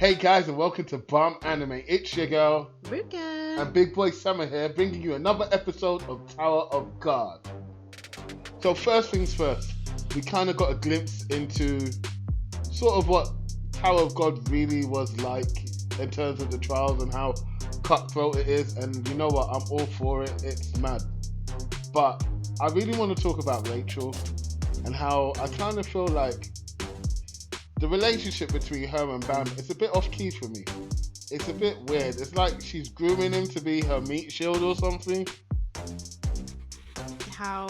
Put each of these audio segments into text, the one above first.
Hey guys, and welcome to Bomb Anime. It's your girl Ruka. and Big Boy Summer here, bringing you another episode of Tower of God. So first things first, we kind of got a glimpse into sort of what Tower of God really was like in terms of the trials and how cutthroat it is. And you know what? I'm all for it. It's mad. But I really want to talk about Rachel and how I kind of feel like the relationship between her and Bam is a bit off key for me. It's a bit weird. It's like she's grooming him to be her meat shield or something. How?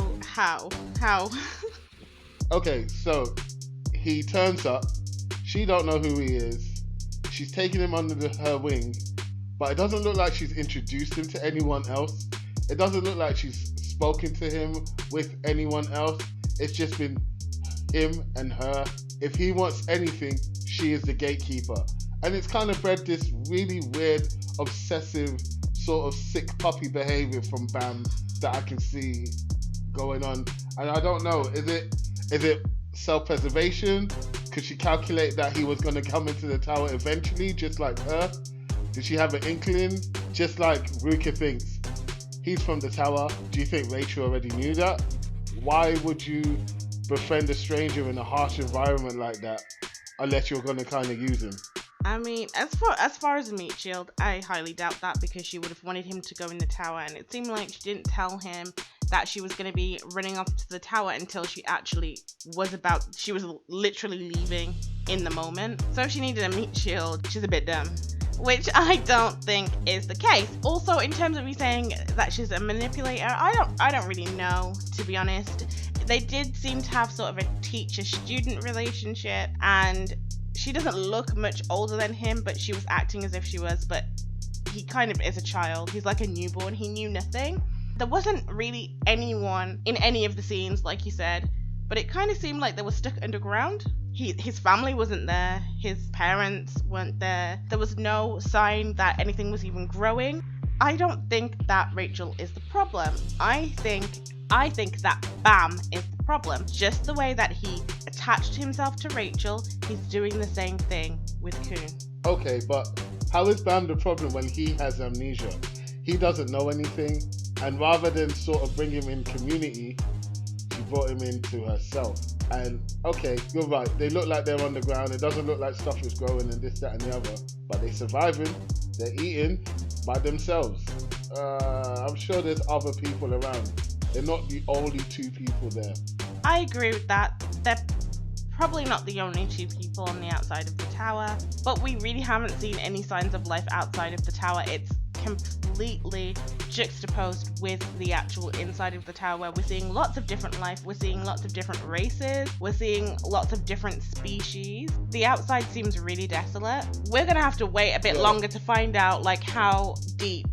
Okay, so he turns up. She don't know who he is. She's taking him under her wing, but it doesn't look like she's introduced him to anyone else. It doesn't look like she's spoken to him with anyone else. It's just been him and her. If he wants anything, she is the gatekeeper. And it's kind of bred this really weird, obsessive, sort of sick puppy behavior from Bam that I can see going on. And I don't know, is it self-preservation? Could she calculate that he was going to come into the tower eventually, just like her? Did she have an inkling? Just like Ruka thinks. He's from the tower. Do you think Rachel already knew that? Why would you befriend a stranger in a harsh environment like that unless you're going to kind of use him? I mean, as far as a meat shield, I highly doubt that, because she would have wanted him to go in the tower, and it seemed like she didn't tell him that she was going to be running off to the tower until she was literally leaving in the moment. So if she needed a meat shield, she's a bit dumb, which I don't think is the case. Also, in terms of you saying that she's a manipulator, I don't really know, to be honest. They did seem to have sort of a teacher-student relationship, and she doesn't look much older than him, but she was acting as if she was, but he kind of is a child. He's like a newborn. He knew nothing. There wasn't really anyone in any of the scenes, like you said, but it kind of seemed like they were stuck underground. His family wasn't there. His parents weren't there. There was no sign that anything was even growing. I don't think that Rachel is the problem. I think that Bam is the problem. Just the way that he attached himself to Rachel, he's doing the same thing with Kun. Okay, but how is Bam the problem when he has amnesia? He doesn't know anything, and rather than sort of bring him in community, she brought him into herself. And okay, you're right, they look like they're underground. It doesn't look like stuff is growing and this, that, and the other, but they're surviving, they're eating by themselves. I'm sure there's other people around. They're not the only two people there. I agree with that. They're probably not the only two people on the outside of the tower, but we really haven't seen any signs of life outside of the tower. It's completely juxtaposed with the actual inside of the tower, where we're seeing lots of different life, we're seeing lots of different races, we're seeing lots of different species. The outside seems really desolate. We're gonna have to wait a bit longer to find out like how deep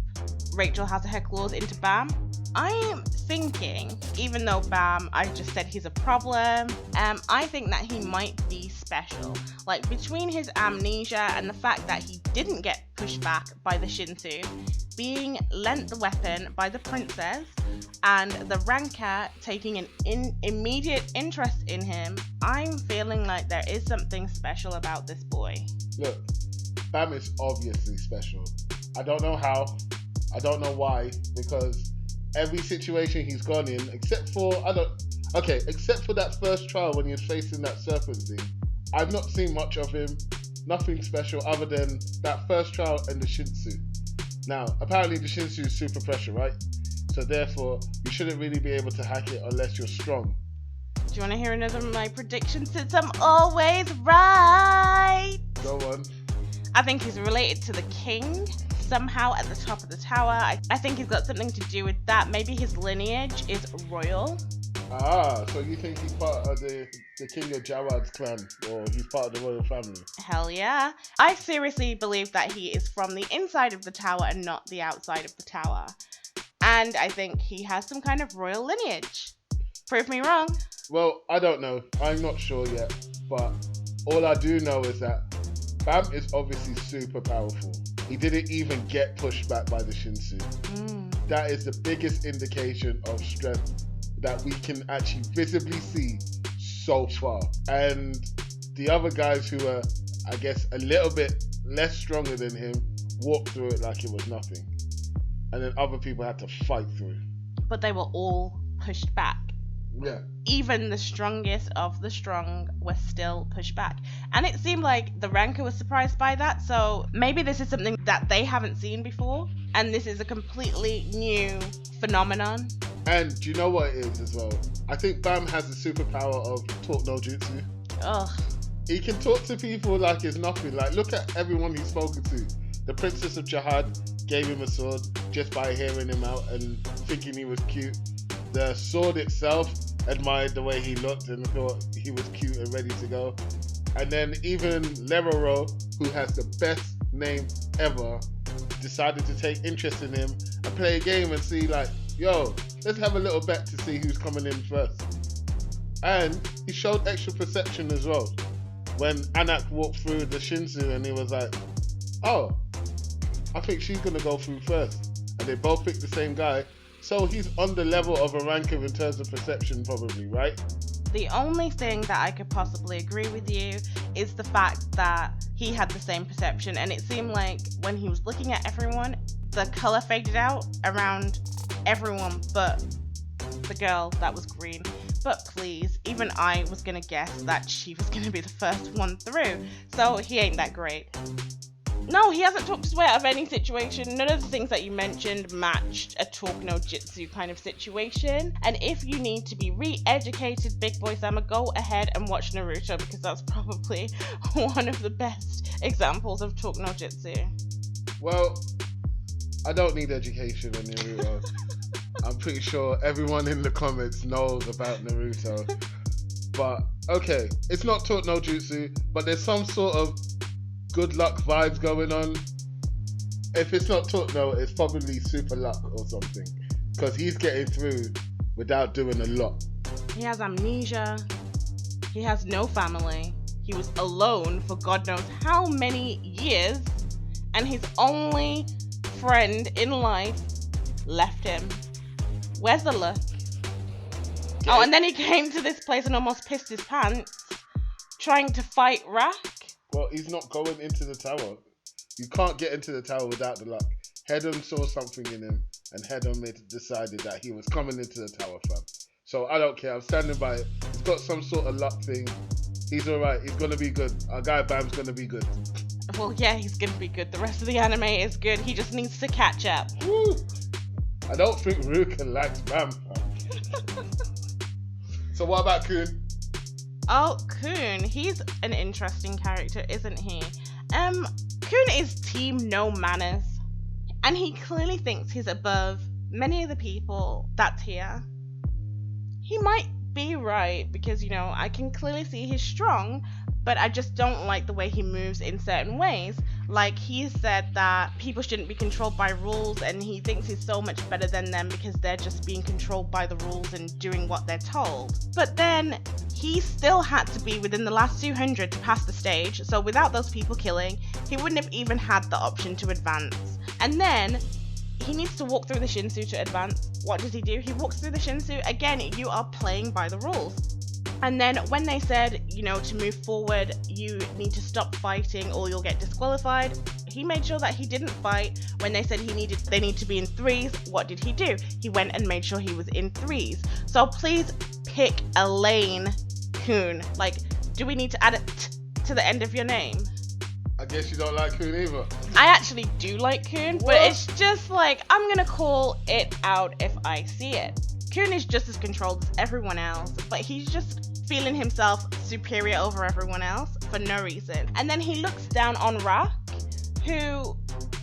Rachel has her claws into Bam. I am thinking, even though Bam, I just said he's a problem, I think that he might be special. Like, between his amnesia and the fact that he didn't get pushed back by the shinsu, being lent the weapon by the princess, and the Ranker taking an immediate interest in him, I'm feeling like there is something special about this boy. Look, Bam is obviously special. I don't know how, I don't know why, because every situation he's gone in, except for that first trial when he was facing that serpent thing, I've not seen much of him. Nothing special other than that first trial and the shinsu. Now, apparently the shinsu is super pressure, right? So therefore, you shouldn't really be able to hack it unless you're strong. Do you want to hear another of my predictions, since I'm always right? Go on. I think he's related to the king somehow at the top of the tower. I think he's got something to do with that. Maybe his lineage is royal. Ah, so you think he's part of the king of Jawad's clan, or he's part of the royal family? Hell yeah. I seriously believe that he is from the inside of the tower and not the outside of the tower. And I think he has some kind of royal lineage. Prove me wrong. Well, I don't know. I'm not sure yet. But all I do know is that Bam is obviously super powerful. He didn't even get pushed back by the shinsu. That is the biggest indication of strength that we can actually visibly see so far. And the other guys who are, I guess, a little bit less stronger than him walked through it like it was nothing. And then other people had to fight through. But they were all pushed back. Yeah. Even the strongest of the strong were still pushed back. And it seemed like the Ranker was surprised by that. So maybe this is something that they haven't seen before. And this is a completely new phenomenon. And do you know what it is as well? I think Bam has the superpower of talk no jutsu. Ugh. He can talk to people like it's nothing. Like, look at everyone he's spoken to. The Princess of Jihad gave him a sword just by hearing him out and thinking he was cute. The sword itself admired the way he looked and thought he was cute and ready to go. And then even Leroro, who has the best name ever, decided to take interest in him and play a game and see like, yo, let's have a little bet to see who's coming in first. And he showed extra perception as well. When Anak walked through the Shinsu and he was like, oh, I think she's going to go through first. And they both picked the same guy. So he's on the level of a Ranker in terms of perception probably, right? The only thing that I could possibly agree with you is the fact that he had the same perception. And it seemed like when he was looking at everyone, the colour faded out around everyone but the girl that was green. But please, even I was going to guess that she was going to be the first one through. So he ain't that great. No, he hasn't talked his way out of any situation. None of the things that you mentioned matched a talk no jutsu kind of situation. And if you need to be re-educated, Big Boy Sama, go ahead and watch Naruto, because that's probably one of the best examples of talk no jutsu. Well, I don't need education on Naruto. I'm pretty sure everyone in the comments knows about Naruto. But, okay, it's not talk no jutsu, but there's some sort of good luck vibes going on. If it's not talk no, it's probably super luck or something. Because he's getting through without doing a lot. He has amnesia. He has no family. He was alone for God knows how many years. And his only friend in life left him. Where's the luck? Oh, and then he came to this place and almost pissed his pants trying to fight Rak. Well, he's not going into the tower. You can't get into the tower without the luck. Hedon saw something in him, and Hedon decided that he was coming into the tower, fam. So I don't care. I'm standing by it. He's got some sort of luck thing. He's alright. He's going to be good. Our guy Bam's going to be good. Well, yeah, he's going to be good. The rest of the anime is good. He just needs to catch up. Woo. I don't think Ruka likes Bam, fam. So what about Kun? Oh, Kun, he's an interesting character, isn't he? Kun is team no manners, and he clearly thinks he's above many of the people that's here. He might be right, because, you know, I can clearly see he's strong, but I just don't like the way he moves in certain ways. Like, he said that people shouldn't be controlled by rules, and he thinks he's so much better than them because they're just being controlled by the rules and doing what they're told. But then he still had to be within the last 200 to pass the stage, so without those people killing, he wouldn't have even had the option to advance. And then he needs to walk through the Shinsu to advance. What does he do? He walks through the Shinsu. Again, you are playing by the rules. And then when they said, you know, to move forward, you need to stop fighting or you'll get disqualified, he made sure that he didn't fight. When they said they need to be in threes, what did he do? He went and made sure he was in threes. So please pick a lane, Kun. Like, do we need to add it to the end of your name? I guess you don't like Kun either. I actually do like Kun, but it's just like, I'm gonna call it out if I see it. Kun is just as controlled as everyone else, but he's just feeling himself superior over everyone else for no reason. And then he looks down on Rak, who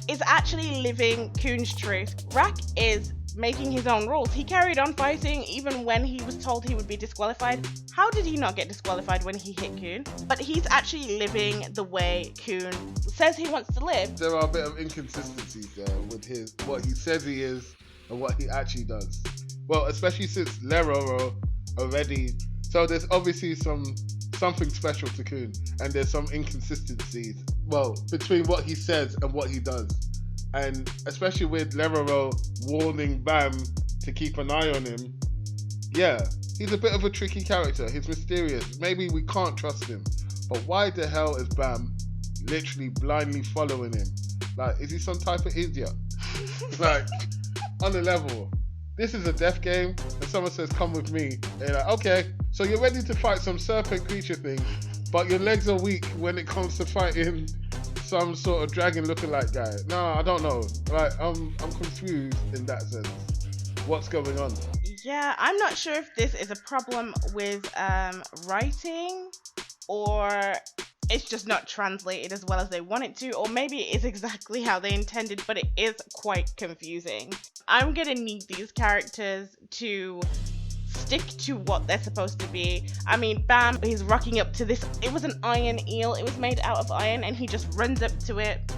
is actually living Kun's truth. Rak is making his own rules. He carried on fighting even when he was told he would be disqualified. How did he not get disqualified when he hit Kun? But he's actually living the way Kun says he wants to live. There are a bit of inconsistencies there with what he says he is and what he actually does. Well, especially since Leroro already. So there's obviously something special to Kun, and there's some inconsistencies, well, between what he says and what he does. And especially with Leroro warning Bam to keep an eye on him, yeah, he's a bit of a tricky character. He's mysterious. Maybe we can't trust him. But why the hell is Bam literally blindly following him. Like, is he some type of idiot? Like, on the level. This is a death game, and someone says, come with me. And you're like, okay, so you're ready to fight some serpent creature thing, but your legs are weak when it comes to fighting some sort of dragon looking like guy. No, I don't know. Like, I'm confused in that sense. What's going on? Yeah, I'm not sure if this is a problem with writing, or it's just not translated as well as they want it to, or maybe it is exactly how they intended, but it is quite confusing. I'm gonna need these characters to stick to what they're supposed to be. I mean, Bam, he's rocking up to this. It was an iron eel. It was made out of iron, and he just runs up to it.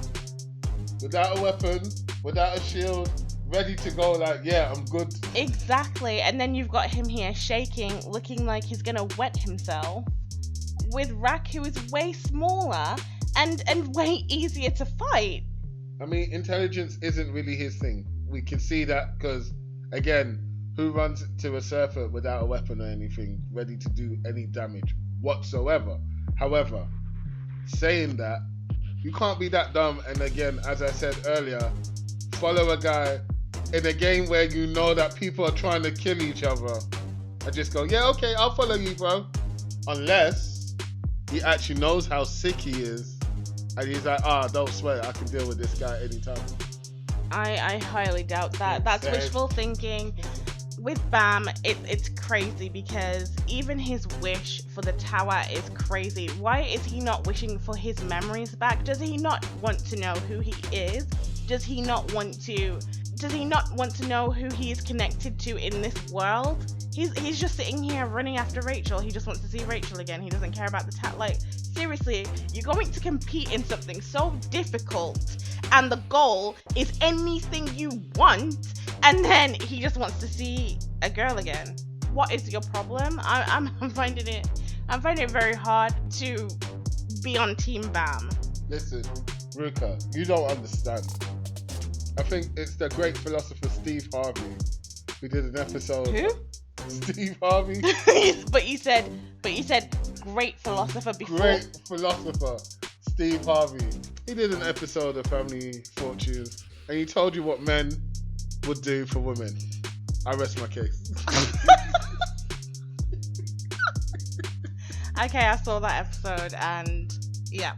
Without a weapon, without a shield, ready to go, like, yeah, I'm good. Exactly. And then you've got him here shaking, looking like he's gonna wet himself, with Rak, who is way smaller and way easier to fight. I mean, intelligence isn't really his thing. We can see that because, again, who runs to a surfer without a weapon or anything, ready to do any damage whatsoever? However, saying that, you can't be that dumb and, again, as I said earlier, follow a guy in a game where you know that people are trying to kill each other and just go, yeah, okay, I'll follow you, bro. Unless he actually knows how sick he is and he's like, don't sweat, I can deal with this guy anytime. I highly doubt that. That's wishful thinking. With Bam, it's crazy because even his wish for the tower is crazy. Why is he not wishing for his memories back? Does he not want to know who he is? Does he not want to know who he is connected to in this world? He's just sitting here running after Rachel. He just wants to see Rachel again. He doesn't care about the tower. Like, seriously, you're going to compete in something so difficult, and the goal is anything you want, and then he just wants to see a girl again. What is your problem? I'm finding it very hard to be on Team Bam. Listen, Ruka, you don't understand. I think it's the great philosopher Steve Harvey who did an episode. Who? Steve Harvey. But you said great philosopher before. Great philosopher Steve Harvey. He did an episode of Family Fortunes, and he told you what men would do for women. I rest my case. Okay, I saw that episode, and yeah.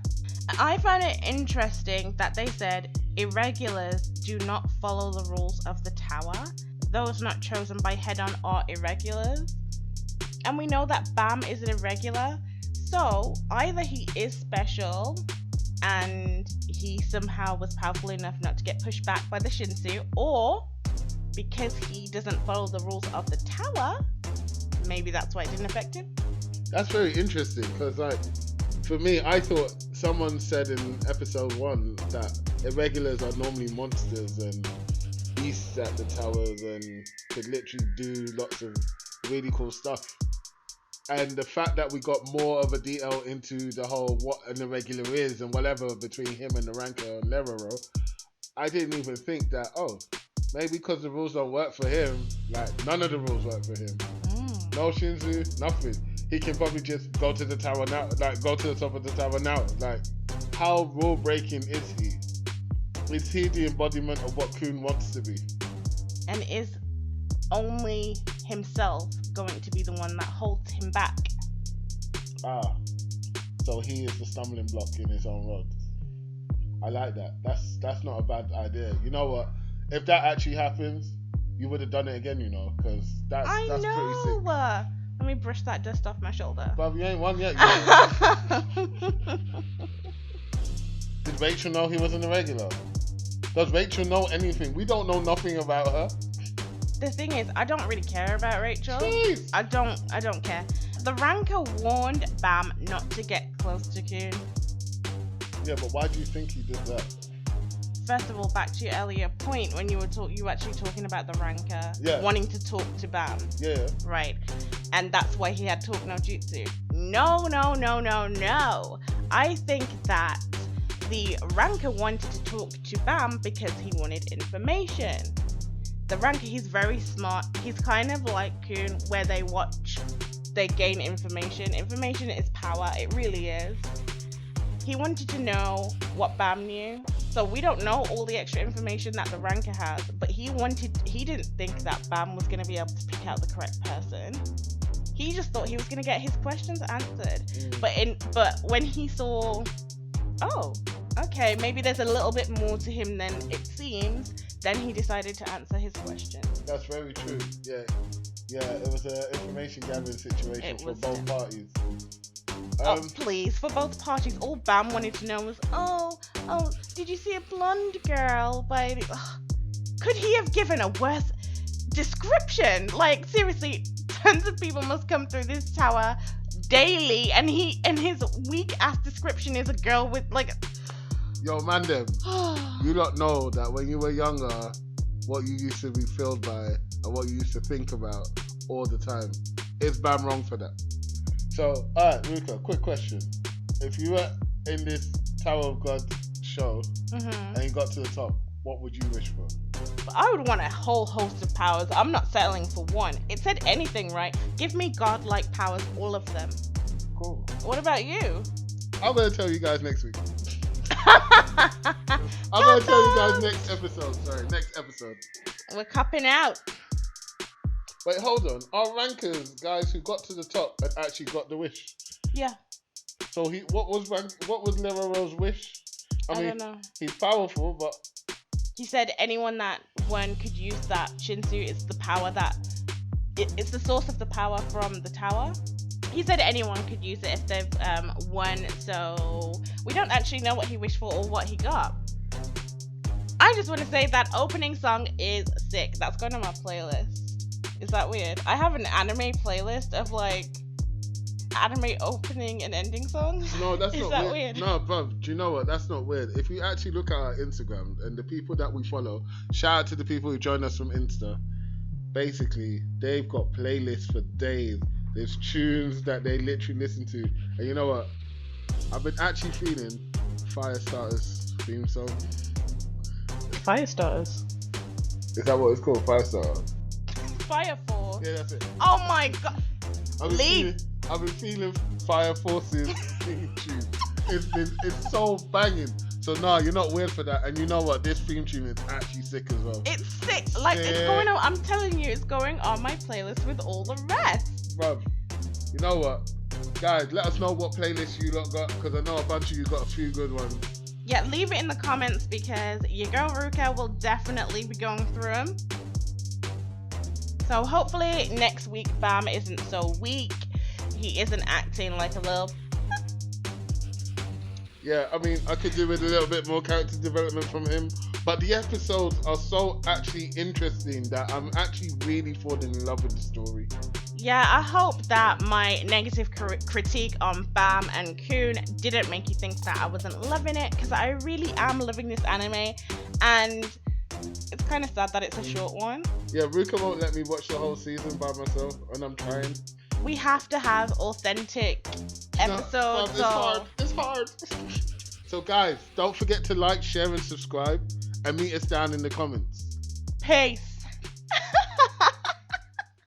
I find it interesting that they said irregulars do not follow the rules of the tower. Those not chosen by head-on are irregulars. And we know that Bam is an irregular, so either he is special and he somehow was powerful enough not to get pushed back by the shinsu, or because he doesn't follow the rules of the tower, maybe that's why it didn't affect him. That's very interesting, because, like, for me, I thought someone said in episode 1 that irregulars are normally monsters and beasts at the towers and could literally do lots of really cool stuff. And the fact that we got more of a detail into the whole what an irregular is and whatever between him and the Ranker and Leroro, I didn't even think that, maybe because the rules don't work for him, like, none of the rules work for him. No Shinsu, nothing. He can probably just go to the tower now, like, go to the top of the tower now. Like, how rule breaking is he? Is he the embodiment of what Kun wants to be? And is only himself going to be the one that holds him back? So he is the stumbling block in his own road. I like that. That's not a bad idea. You know what? If that actually happens, you would have done it again, you know, because that's pretty sick. Let me brush that dust off my shoulder. But you ain't won yet. Did Rachel know he wasn't a regular? Does Rachel know anything? We don't know nothing about her. The thing is, I don't really care about Rachel. Jeez. I don't care. The Ranker warned Bam not to get close to Kun. Yeah, but why do you think he did that? First of all, back to your earlier point when you were actually talking about the Ranker wanting to talk to Bam. Yeah. Right. And that's why he had talk no jutsu. No. I think that the Ranker wanted to talk to Bam because he wanted information. The Ranker, he's very smart. He's kind of like Kun, where they gain information. Information is power. It really is. he wanted to know what Bam knew. So we don't know all the extra information that the ranker has, but he didn't think that Bam was going to be able to pick out the correct person. He just thought he was going to get his questions answered. But when he saw, oh, okay, maybe there's a little bit more to him than it seems, then he decided to answer his question. That's very true. Yeah, it was an information gathering situation for both parties. Please, for both parties, all Bam wanted to know was, oh, did you see a blonde girl, baby? Ugh. Could he have given a worse description? Like, seriously, tons of people must come through this tower daily, and his weak-ass description is a girl with, like... Yo, man, them, you don't know that when you were younger, what you used to be filled by and what you used to think about all the time. Is Bam wrong for that? So, alright, Ruka, quick question. If you were in this Tower of God show and you got to the top, what would you wish for? I would want a whole host of powers. I'm not settling for one. It said anything, right? Give me godlike powers, all of them. Cool. What about you? I'm going to tell you guys next week. I'm going to tell you guys next episode. We're cupping out. Wait, hold on. Our rankers, guys who got to the top and actually got the wish. Yeah. So what was Leroy's wish? I don't know. He's powerful, but he said anyone that one could use that shinsu is the power that it's the source of the power from the tower. He said anyone could use it if they've won. So we don't actually know what he wished for or what he got. I just want to say that opening song is sick. That's going on my playlist. Is that weird? I have an anime playlist of like anime opening and ending songs. No, that's not that weird. No, bruv, do you know what? That's not weird. If you actually look at our Instagram and the people that we follow, shout out to the people who join us from Insta. Basically, they've got playlists for days. There's tunes that they literally listen to. And you know what? I've been actually feeling Firestarter's theme song. Firestarters? Is that what it's called? Firestarter? Fire Force. Yeah, that's it. Oh my god. I've been feeling Fire Force's theme tune. It's so banging. So no, you're not weird for that. And you know what? This theme tune is actually sick as well. It's sick. Like it's going on. I'm telling you, it's going on my playlist with all the rest. Bruv, you know what? Guys, let us know what playlist you lot got, because I know a bunch of you got a few good ones. Yeah, leave it in the comments because your girl Ruka will definitely be going through them. So hopefully next week Bam isn't so weak. He isn't acting like a little... Yeah, I mean, I could do with a little bit more character development from him. But the episodes are so actually interesting that I'm actually really falling in love with the story. Yeah, I hope that my negative critique on Bam and Kun didn't make you think that I wasn't loving it, because I really am loving this anime, and it's kind of sad that it's a short one. Yeah, Ruka won't let me watch the whole season by myself, and I'm trying. We have to have authentic episodes. No, it's hard. So guys, don't forget to like, share, and subscribe, and meet us down in the comments. Peace.